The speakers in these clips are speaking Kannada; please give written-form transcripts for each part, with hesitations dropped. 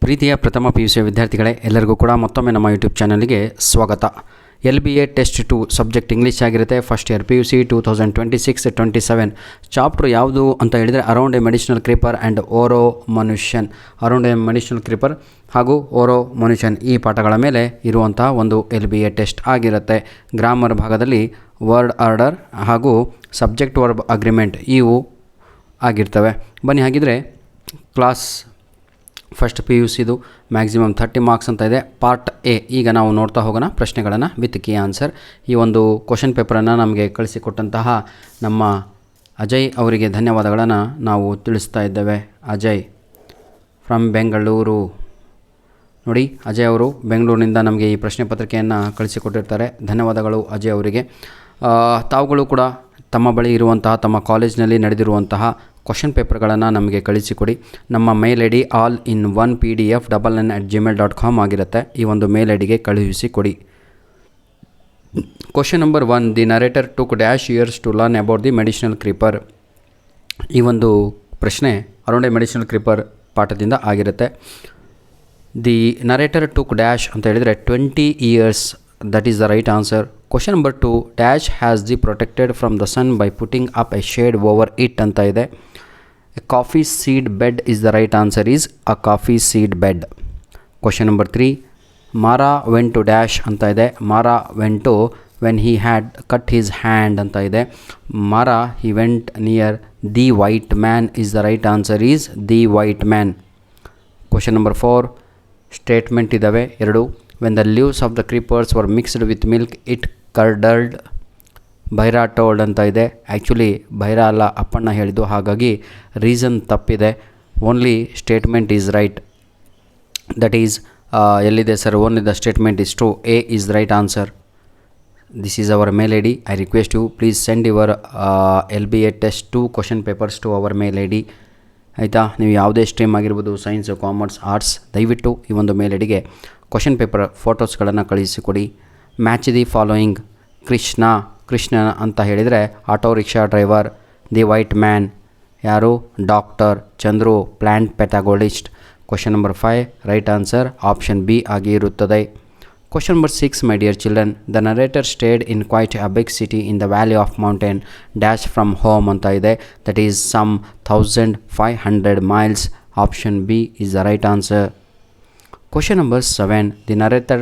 ಪ್ರೀತಿಯ ಪ್ರಥಮ PUC ವಿದ್ಯಾರ್ಥಿಗಳೇ, ಎಲ್ಲರಿಗೂ ಕೂಡ ಮತ್ತೊಮ್ಮೆ ನಮ್ಮ ಯೂಟ್ಯೂಬ್ ಚಾನಲ್ಗೆ ಸ್ವಾಗತ. LBA ಟೆಸ್ಟ್ 2 ಸಬ್ಜೆಕ್ಟ್ ಇಂಗ್ಲೀಷ್ ಆಗಿರುತ್ತೆ. ಫಸ್ಟ್ ಇಯರ್ PUC 2026-27 ಚಾಪ್ಟರ್ ಯಾವುದು ಅಂತ ಹೇಳಿದರೆ around a medicinal creeper and Oru Manushyan. Around a medicinal creeper ಹಾಗೂ ಓರೋ ಮನುಷ್ಯನ್ ಈ ಪಾಠಗಳ ಮೇಲೆ ಇರುವಂಥ ಒಂದು LBA ಟೆಸ್ಟ್ ಆಗಿರುತ್ತೆ. ಗ್ರಾಮರ್ ಭಾಗದಲ್ಲಿ ವರ್ಡ್ ಆರ್ಡರ್ ಹಾಗೂ ಸಬ್ಜೆಕ್ಟ್ ವರ್ಬ್ ಅಗ್ರಿಮೆಂಟ್ ಇವು ಆಗಿರ್ತವೆ. ಬನ್ನಿ ಹಾಗಿದ್ರೆ ಕ್ಲಾಸ್ ಫಸ್ಟ್ PUCದು ಮ್ಯಾಕ್ಸಿಮಮ್ 30 ಮಾರ್ಕ್ಸ್ ಅಂತ ಇದೆ. ಪಾರ್ಟ್ ಎ ಈಗ ನಾವು ನೋಡ್ತಾ ಹೋಗೋಣ ಪ್ರಶ್ನೆಗಳನ್ನು ವಿತ್ ಕೀ ಆನ್ಸರ್. ಈ ಒಂದು ಕ್ವಶನ್ ಪೇಪರನ್ನು ನಮಗೆ ಕಳಿಸಿಕೊಟ್ಟಂತಹ ನಮ್ಮ ಅಜಯ್ ಅವರಿಗೆ ಧನ್ಯವಾದಗಳನ್ನು ನಾವು ತಿಳಿಸ್ತಾ ಇದ್ದೇವೆ. ಅಜಯ್ ಫ್ರಮ್ ಬೆಂಗಳೂರು. ನೋಡಿ, ಅಜಯ್ ಅವರು ಬೆಂಗಳೂರಿನಿಂದ ನಮಗೆ ಈ ಪ್ರಶ್ನೆ ಪತ್ರಿಕೆಯನ್ನು ಕಳಿಸಿಕೊಟ್ಟಿರ್ತಾರೆ. ಧನ್ಯವಾದಗಳು ಅಜಯ್ ಅವರಿಗೆ. ತಾವುಗಳು ಕೂಡ ತಮ್ಮ ಬಳಿ ಇರುವಂತಹ ತಮ್ಮ ಕಾಲೇಜ್ನಲ್ಲಿ ನಡೆದಿರುವಂತಹ ಕ್ವಶನ್ ಪೇಪರ್ಗಳನ್ನು ನಮಗೆ ಕಳಿಸಿಕೊಡಿ. ನಮ್ಮ ಮೇಲ್ ಐ ಡಿ all-in-one-pdf-9@gmail.com ಆಗಿರುತ್ತೆ. ಈ ಒಂದು ಮೇಲ್ ಐ ಡಿಗೆ ಕಳುಹಿಸಿಕೊಡಿ. Question number 1, the narrator took dash years to learn about the medicinal creeper. ಈ ಒಂದು ಪ್ರಶ್ನೆ ಅರೌಂಡ್ ಎ ಮೆಡಿಸಿನಲ್ ಕ್ರೀಪರ್ ಪಾಠದಿಂದ ಆಗಿರುತ್ತೆ. ದಿ ನರೇಟರ್ ಟುಕ್ ಡ್ಯಾಶ್ ಅಂತ ಹೇಳಿದರೆ 20 years. That is the right answer. Question number 2, dash has the protected from the sun by putting up a shade over it ಅಂತ ಇದೆ. A coffee seed bed is the right answer is a coffee seed bed. Question number 3, Mara went to dash ಅಂತ ಇದೆ. Mara went to when he had cut his hand ಅಂತ ಇದೆ. Mara he went near the white man is the right answer is the white man. Question number 4, statement ಇದ್ದಾವೆ 2. When the leaves of the creepers were mixed with milk it curdled. Bhaira told ಅಂತ ಇದೆ. ಆ್ಯಕ್ಚುಲಿ ಭೈರಾ ಅಲ್ಲ, ಅಪ್ಪಣ್ಣ ಹೇಳಿದ್ದು, ಹಾಗಾಗಿ ರೀಸನ್ ತಪ್ಪಿದೆ. Only statement is right. That is ಎಲ್ಲಿದೆ sir? Only the statement is true. A is right answer. This is our mail I D. I request you please send your LBA test 2 question papers to our mail I D. ಆಯಿತಾ? ನೀವು ಯಾವುದೇ ಸ್ಟ್ರೀಮ್ ಆಗಿರ್ಬೋದು, ಸೈನ್ಸ್, ಕಾಮರ್ಸ್, ಆರ್ಟ್ಸ್, ದಯವಿಟ್ಟು ಈ ಒಂದು ಮೇಲ್ ಐ ಡಿಗೆ ಕ್ವಶನ್ ಪೇಪರ್ ಫೋಟೋಸ್ಗಳನ್ನು ಕಳಿಸಿಕೊಡಿ. Match the following. ಕೃಷ್ಣ ಅಂತ ಹೇಳಿದರೆ auto rickshaw driver. The white man ಯಾರು? Doctor. Chandru plant pathologist. Question number 5 right answer option B ಆಗಿ ಇರುತ್ತದೆ. Question number 6, my dear children, the narrator stayed in quite a big city in the valley of mountain dash from home ಅಂತ ಇದೆ. That is some 1500 miles. Option B is the right answer. Question number 7, the narrator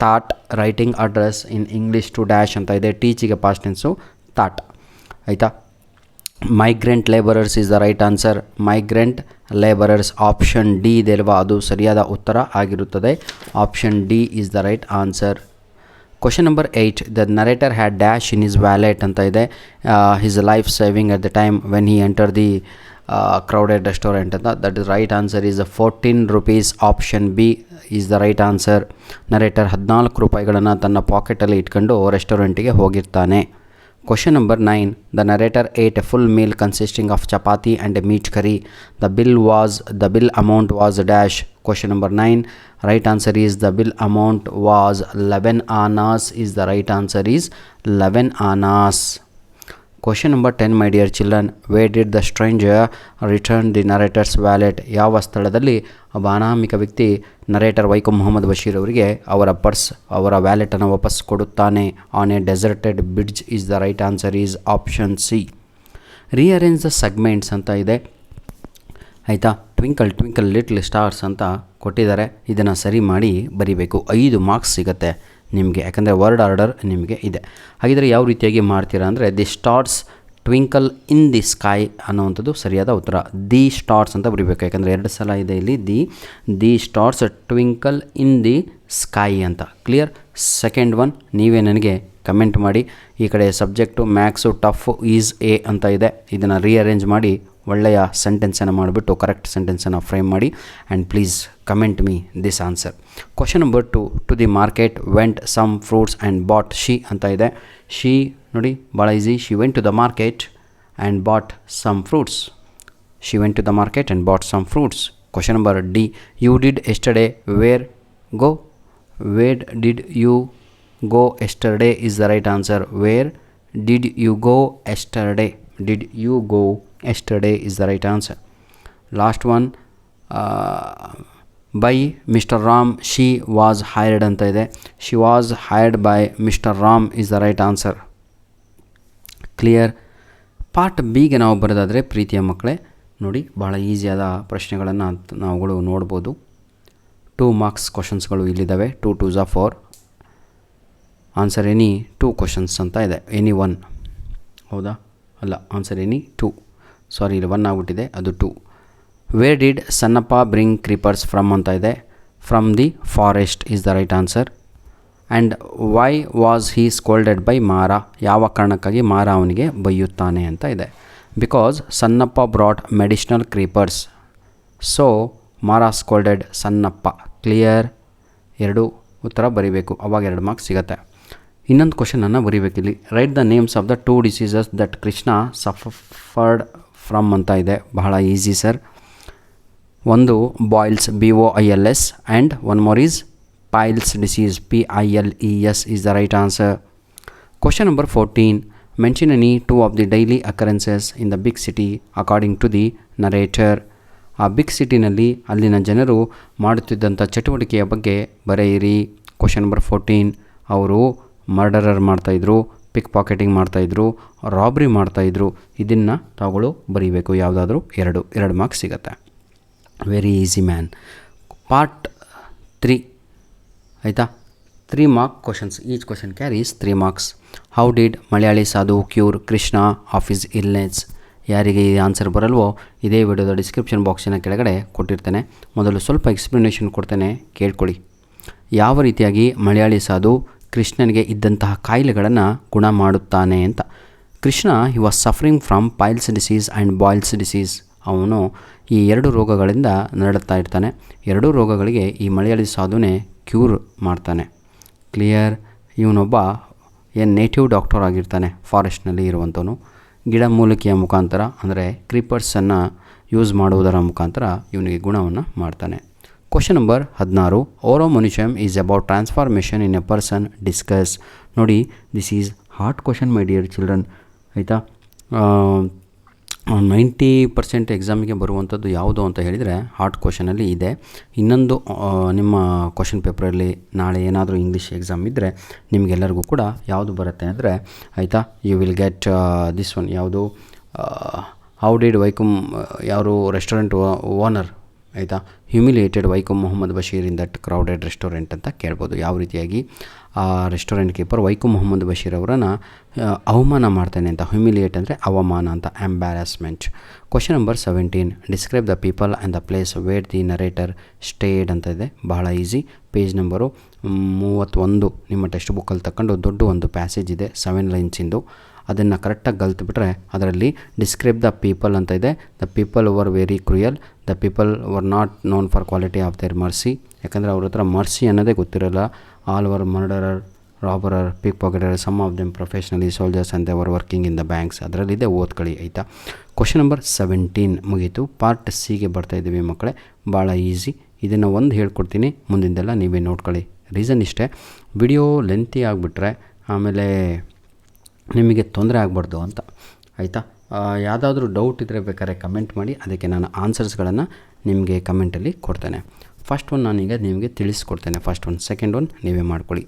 thought writing address in English to dash ಅಂತ ಇದೆ. ಟೀಚಿಗೆ ಪಾಸ್ಟ್ ಟೆನ್ಸು ಥಾಟ್. ಆಯಿತಾ? Migrant labourers is the right answer. Migrant labourers option D ಇದೆಲ್ವಾ, ಅದು ಸರಿಯಾದ ಉತ್ತರ ಆಗಿರುತ್ತದೆ. Option D is the right answer. Question number 8, the narrator had dash in his wallet ಅಂತ ಇದೆ. His life saving at the time when he enter the crowded restaurant ಅಂತ. That is right answer is 14 rupees. Option B is the right answer. Narrator 14 ರೂಪಾಯಿಗಳನ್ನು ತನ್ನ ಪಾಕೆಟಲ್ಲಿ ಇಟ್ಕೊಂಡು ರೆಸ್ಟೋರೆಂಟಿಗೆ ಹೋಗಿರ್ತಾನೆ. Question number 9, the narrator ate a full meal consisting of chapati and a meat curry. The bill amount was dash. Question number 9 right answer is the bill amount was 11 annas is the right answer is 11 annas. Question number 10, my dear children, where did the stranger return the ನರೇಟರ್ಸ್ wallet. ಯಾವ ಸ್ಥಳದಲ್ಲಿ ಒಬ್ಬ ಅನಾಮಿಕ ವ್ಯಕ್ತಿ ನರೇಟರ್ ವೈಕಂ ಮೊಹಮ್ಮದ್ ಬಶೀರ್ ಅವರಿಗೆ ಅವರ ವ್ಯಾಲೆಟನ್ನು ವಾಪಸ್ ಕೊಡುತ್ತಾನೆ? On A deserted bridge is the right answer is option C. Rearrange the segments ಅಂತ ಇದೆ. ಆಯಿತಾ? ಟ್ವಿಂಕಲ್ ಟ್ವಿಂಕಲ್ ಲಿಟ್ಲ್ ಸ್ಟಾರ್ಸ್ ಅಂತ ಕೊಟ್ಟಿದ್ದಾರೆ. ಇದನ್ನು ಸರಿ ಮಾಡಿ ಬರಿಬೇಕು. 5 ಮಾರ್ಕ್ಸ್ ಸಿಗುತ್ತೆ ನಿಮಗೆ, ಯಾಕಂದರೆ ವರ್ಡ್ ಆರ್ಡರ್ ನಿಮಗೆ ಇದೆ. ಹಾಗಿದ್ರೆ ಯಾವ ರೀತಿಯಾಗಿ ಮಾಡ್ತೀರಾ ಅಂದರೆ, the stars twinkle in the sky ಅನ್ನುವಂಥದ್ದು ಸರಿಯಾದ ಉತ್ತರ. ದಿ ಸ್ಟಾರ್ಸ್ ಅಂತ ಬರೀಬೇಕು, ಯಾಕಂದರೆ 2 ಸಲ ಇದೆ ಇಲ್ಲಿ. The stars twinkle in the sky ಅಂತ. ಕ್ಲಿಯರ್? ಸೆಕೆಂಡ್ ಒನ್ ನೀವೇ ನನಗೆ ಕಮೆಂಟ್ ಮಾಡಿ. ಈ ಕಡೆ subject maths tough is a ಅಂತ ಇದೆ. ಇದನ್ನು ರೀಅರೇಂಜ್ ಮಾಡಿ ಒಳ್ಳೆಯ ಸೆಂಟೆನ್ಸನ್ನು ಮಾಡಿಬಿಟ್ಟು ಕರೆಕ್ಟ್ ಸೆಂಟೆನ್ಸನ್ನು ಫ್ರೇಮ್ ಮಾಡಿ and please comment me this answer. Question number 2, to the market went some fruits and bought she ಅಂತ ಇದೆ. ಶಿ ನೋಡಿ ಭಾಳ easy. She went to the market and bought some fruits. She went to the market and bought some fruits. Question number D, you did yesterday where did you go yesterday is the right answer. Where did you go yesterday. Did you go yesterday is the right answer. Last one by mister Ram she was hired ಅಂತ ಇದೆ. She was hired by mister Ram is the right answer. Clear. Part ಬಿಗೆ ನಾವು ಬರೋದಾದರೆ ಪ್ರೀತಿಯ ಮಕ್ಕಳೇ ನೋಡಿ, ಭಾಳ ಈಸಿಯಾದ ಪ್ರಶ್ನೆಗಳನ್ನು ನಾವುಗಳು ನೋಡ್ಬೋದು. 2 ಮಾರ್ಕ್ಸ್ ಕ್ವಶನ್ಸ್ಗಳು ಇಲ್ಲಿದ್ದಾವೆ. 2 2s are 4. Answer any 2 questions ಅಂತ ಇದೆ. ಎನಿ 1 ಹೌದಾ? ಅಲ್ಲ, ಆನ್ಸರ್ ಎನಿ 2. ಸಾರಿ, ಇಲ್ಲಿ 1 ಆಗಿಬಿಟ್ಟಿದೆ, ಅದು 2. Where did Sannappa bring creepers from ಅಂತ ಇದೆ. From the forest is the right answer. And why was he scolded by Mara, ಯಾವ ಕಾರಣಕ್ಕಾಗಿ ಮಾರ ಅವನಿಗೆ ಬೈಯುತ್ತಾನೆ ಅಂತ ಇದೆ. Because Sannappa brought medicinal creepers, so Mara scolded Sannappa. Clear. 2 ಉತ್ತರ ಬರೀಬೇಕು, ಅವಾಗ 2 ಮಾರ್ಕ್ಸ್ ಸಿಗುತ್ತೆ. ಇನ್ನೊಂದು ಕ್ವಶನನ್ನು ಬರೀಬೇಕಿಲ್ಲಿ. Write the names of the 2 diseases that Krishna suffered from ಅಂತ ಇದೆ. ಬಹಳ ಈಸಿ ಸರ್. ಒಂದು boils BOILS and one more is piles disease PILES is the right answer. Question number 14. Mention any 2 of the daily occurrences in the big city according to the narrator. ಆ ಬಿಗ್ ಸಿಟಿನಲ್ಲಿ ಅಲ್ಲಿನ ಜನರು ಮಾಡುತ್ತಿದ್ದಂಥ ಚಟುವಟಿಕೆಯ ಬಗ್ಗೆ ಬರೆಯಿರಿ. Question number 14. ಅವರು ಮರ್ಡರರ್ ಮಾಡ್ತಾಯಿದ್ರು, ಪಿಕ್ ಪಾಕೆಟಿಂಗ್ ಮಾಡ್ತಾಯಿದ್ರು, ರಾಬ್ರಿ ಮಾಡ್ತಾಯಿದ್ರು. ಇದನ್ನು ತಾವುಗಳು ಬರೀಬೇಕು. ಯಾವುದಾದ್ರೂ 2 ಮಾರ್ಕ್ಸ್ ಸಿಗುತ್ತೆ. Very easy man. ಪಾರ್ಟ್ 3 ಆಯಿತಾ? 3 mark questions. Each question carries 3 marks. How did Malayali sadhu cure Krishna of his illness? ಯಾರಿಗೆ ಈ ಆನ್ಸರ್ ಬರಲ್ವೋ ಇದೇ ವಿಡಿಯೋದ ಡಿಸ್ಕ್ರಿಪ್ಷನ್ ಬಾಕ್ಸಿನ ಕೆಳಗಡೆ ಕೊಟ್ಟಿರ್ತೇನೆ. ಮೊದಲು ಸ್ವಲ್ಪ ಎಕ್ಸ್ಪ್ಲನೇಷನ್ ಕೊಡ್ತೇನೆ, ಕೇಳ್ಕೊಳ್ಳಿ. ಯಾವ ರೀತಿಯಾಗಿ ಮಲಯಾಳಿ ಸಾಧು ಕೃಷ್ಣನಿಗೆ ಇದ್ದಂತಹ ಕಾಯಿಲೆಗಳನ್ನು ಗುಣ ಮಾಡುತ್ತಾನೆ ಅಂತ. Krishna he was suffering from piles disease and boils disease. ಅವನು ಈ 2 ರೋಗಗಳಿಂದ ನರಳುತ್ತಾ ಇರ್ತಾನೆ. 2 ರೋಗಗಳಿಗೆ ಈ ಮಲಯಾಳಿ ಸಾಧುನೇ ಕ್ಯೂರ್ ಮಾಡ್ತಾನೆ. ಕ್ಲಿಯರ್. ಇವನೊಬ್ಬ ನೇಟಿವ್ ಡಾಕ್ಟರ್ ಆಗಿರ್ತಾನೆ, ಫಾರೆಸ್ಟ್ನಲ್ಲಿ ಇರುವಂಥವನು. ಗಿಡಮೂಲಿಕೆಯ ಮುಖಾಂತರ ಅಂದರೆ ಕ್ರೀಪರ್ಸನ್ನು ಯೂಸ್ ಮಾಡುವುದರ ಮುಖಾಂತರ ಇವನಿಗೆ ಗುಣವನ್ನು ಮಾಡ್ತಾನೆ. Question number 16. Oru Manushyan is about transformation in a person discuss. ನೋಡಿ, this is hard question my dear children. ಆಯಿತಾ? 90% ಎಕ್ಸಾಮಿಗೆ ಬರುವಂಥದ್ದು ಯಾವುದು ಅಂತ ಹೇಳಿದರೆ ಹಾರ್ಡ್ ಕ್ವಶನಲ್ಲಿ ಇದೆ. ಇನ್ನೊಂದು ನಿಮ್ಮ ಕ್ವಶನ್ ಪೇಪರಲ್ಲಿ ನಾಳೆ ಏನಾದರೂ ಇಂಗ್ಲೀಷ್ ಎಕ್ಸಾಮ್ ಇದ್ದರೆ ನಿಮಗೆಲ್ಲರಿಗೂ ಕೂಡ ಯಾವುದು ಬರುತ್ತೆ ಅಂದರೆ, ಆಯಿತಾ, you will get this one. ಯಾವುದು? ಹೌ ಡಿಡ್ ವೈಕಮ್, ಯಾರು ರೆಸ್ಟೋರೆಂಟ್ ಓನರ್, ಆಯಿತಾ, humiliated Vaikom Muhammad Basheer in that crowded restaurant ಅಂತ ಕೇಳ್ಬೋದು. ಯಾವ ರೀತಿಯಾಗಿ ಆ ರೆಸ್ಟೋರೆಂಟ್ ಕೀಪರ್ ವೈಕಮ್ ಮೊಹಮ್ಮದ್ ಬಶೀರ್ ಅವರನ್ನು ಅವಮಾನ ಮಾಡ್ತಾನೆ ಅಂತ. ಹ್ಯೂಮಿಲಿಯೇಟ್ ಅಂದರೆ ಅವಮಾನ ಅಂತ, embarrassment. Question number 17. Describe the people and the place where the narrator stayed ಅಂತ ಇದೆ. ಬಹಳ ಈಸಿ. ಪೇಜ್ ನಂಬರು 31 ನಿಮ್ಮ ಟೆಕ್ಸ್ಟ್ ಬುಕ್ಕಲ್ಲಿ ತಗೊಂಡು ದೊಡ್ಡ ಒಂದು ಪ್ಯಾಸೇಜ್ ಇದೆ 7 ಲೈನ್ಸಿಂದು. ಅದನ್ನು ಕರೆಕ್ಟಾಗಿ ಕಲ್ತ್ಬಿಟ್ರೆ ಅದರಲ್ಲಿ ಡಿಸ್ಕ್ರೈಬ್ ದ ಪೀಪಲ್ ಅಂತ ಇದೆ. The people were very cruel, the people were not known for quality of their mercy. ಯಾಕಂದರೆ ಅವ್ರ ಹತ್ರ ಮರ್ಸಿ ಅನ್ನೋದೇ ಗೊತ್ತಿರಲ್ಲ. All were murderer, robber, pick pocketer, some of them professionally soldiers and they were working in the banks. ಅದರಲ್ಲಿದೆ, ಓದ್ಕೊಳ್ಳಿ. ಆಯಿತಾ? ಕ್ವಶನ್ ನಂಬರ್ 17 ಮುಗೀತು. ಪಾರ್ಟ್ ಸಿಗೆ ಬರ್ತಾಯಿದ್ದೀವಿ ಮಕ್ಕಳೇ. ಭಾಳ ಈಸಿ. ಇದನ್ನು ಒಂದು ಹೇಳ್ಕೊಡ್ತೀನಿ, ಮುಂದಿಂದೆಲ್ಲ ನೀವೇ ನೋಡ್ಕೊಳ್ಳಿ. ರೀಸನ್ ಇಷ್ಟೇ, ವಿಡಿಯೋ ಲೆಂತಿ ಆಗಿಬಿಟ್ರೆ ಆಮೇಲೆ ನಿಮಗೆ ತೊಂದರೆ ಆಗಬಾರ್ದು ಅಂತ. ಆಯಿತಾ? ಯಾವುದಾದ್ರೂ ಡೌಟ್ ಇದ್ದರೆ ಬೇಕಾದ್ರೆ ಕಮೆಂಟ್ ಮಾಡಿ, ಅದಕ್ಕೆ ನಾನು ಆನ್ಸರ್ಸ್ಗಳನ್ನು ನಿಮಗೆ ಕಮೆಂಟಲ್ಲಿ ಕೊಡ್ತೇನೆ. ಫಸ್ಟ್ ಒನ್ ನಾನೀಗ ನಿಮಗೆ ತಿಳಿಸ್ಕೊಡ್ತೇನೆ. ಫಸ್ಟ್ ಒನ್, ಸೆಕೆಂಡ್ ಒನ್ ನೀವೇ ಮಾಡ್ಕೊಳ್ಳಿ.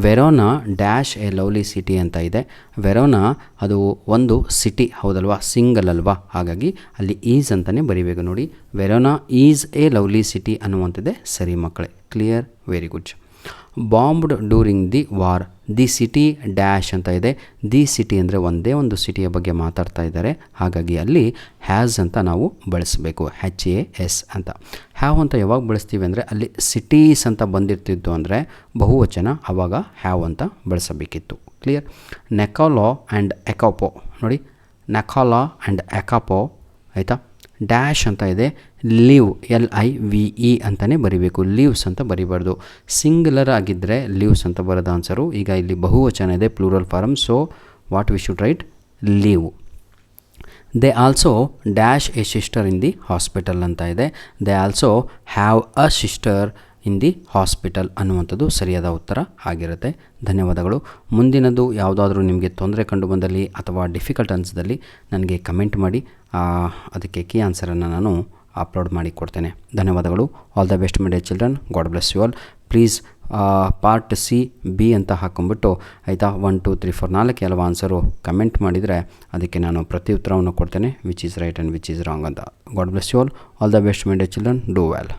Verona dash A lovely city ಅಂತ ಇದೆ. ವೆರೋನಾ ಅದು ಒಂದು ಸಿಟಿ ಹೌದಲ್ವಾ, ಸಿಂಗಲ್ ಅಲ್ವಾ, ಹಾಗಾಗಿ ಅಲ್ಲಿ ಈಸ್ ಅಂತಲೇ ಬರೀಬೇಕು. ನೋಡಿ, Verona is a lovely city ಅನ್ನುವಂಥದ್ದೇ ಸರಿ ಮಕ್ಕಳೇ. Clear? Very good. Bombed during the war, the city dash ಅಂತ ಇದೆ. ದಿ ಸಿಟಿ ಅಂದರೆ ಒಂದೇ ಒಂದು ಸಿಟಿಯ ಬಗ್ಗೆ ಮಾತಾಡ್ತಾ ಇದ್ದಾರೆ, ಹಾಗಾಗಿ ಅಲ್ಲಿ ಹ್ಯಾಸ್ ಅಂತ ನಾವು ಬಳಸಬೇಕು. HAS ಅಂತ. ಹ್ಯಾವ್ ಅಂತ ಯಾವಾಗ ಬಳಸ್ತೀವಿ ಅಂದರೆ ಅಲ್ಲಿ ಸಿಟೀಸ್ ಅಂತ ಬಂದಿರ್ತಿದ್ದು ಅಂದರೆ ಬಹುವಚನ, ಆವಾಗ ಹ್ಯಾವ್ ಅಂತ ಬಳಸಬೇಕಿತ್ತು. ಕ್ಲಿಯರ್? ನೆಕಾಲೋ ಆ್ಯಂಡ್ ಎಕಾಪೋ. ನೋಡಿ, ನೆಕಾಲಾ ಆ್ಯಂಡ್ ಎಕಾಪೋ. ಆಯಿತಾ? ಡ್ಯಾಶ್ ಅಂತ ಇದೆ. ಲೀವ್, LIVE ಅಂತಲೇ ಬರೀಬೇಕು, ಲೀವ್ಸ್ ಅಂತ ಬರೀಬಾರ್ದು. ಸಿಂಗುಲರ್ ಆಗಿದ್ದರೆ ಲೀವ್ಸ್ ಅಂತ ಬರೋದು ಆನ್ಸರು. ಈಗ ಇಲ್ಲಿ ಬಹುವಚನ ಇದೆ, plural form, so what we should write? Leave. They also dash a sister in the hospital ಅಂತ ಇದೆ. They also have a sister in the hospital ಅನ್ನುವಂಥದ್ದು ಸರಿಯಾದ ಉತ್ತರ ಆಗಿರುತ್ತೆ. ಧನ್ಯವಾದಗಳು. ಮುಂದಿನದು ಯಾವುದಾದ್ರೂ ನಿಮಗೆ ತೊಂದರೆ ಕಂಡು ಬಂದಲ್ಲಿ ಅಥವಾ ಡಿಫಿಕಲ್ಟ್ ಅನಿಸಿದಲ್ಲಿ ನನಗೆ ಕಮೆಂಟ್ ಮಾಡಿ, ಅದಕ್ಕೆ ಕೀ ಆನ್ಸರನ್ನು ನಾನು ಅಪ್ಲೋಡ್ ಮಾಡಿ ಕೊಡ್ತೇನೆ. ಧನ್ಯವಾದಗಳು. All the best my dear children. God bless you all. Please part C B ಅಂತ ಹಾಕೊಂಡ್ಬಿಟ್ಟು ಆಯಿತಾ 1 2 3 4 4 ಕೆಲವು ಆನ್ಸರು ಕಮೆಂಟ್ ಮಾಡಿದರೆ ಅದಕ್ಕೆ ನಾನು ಪ್ರತಿ ಉತ್ತರವನ್ನು ಕೊಡ್ತೇನೆ, which is right and which is wrong ಅಂತ. God bless you all the best my dear children. Do well.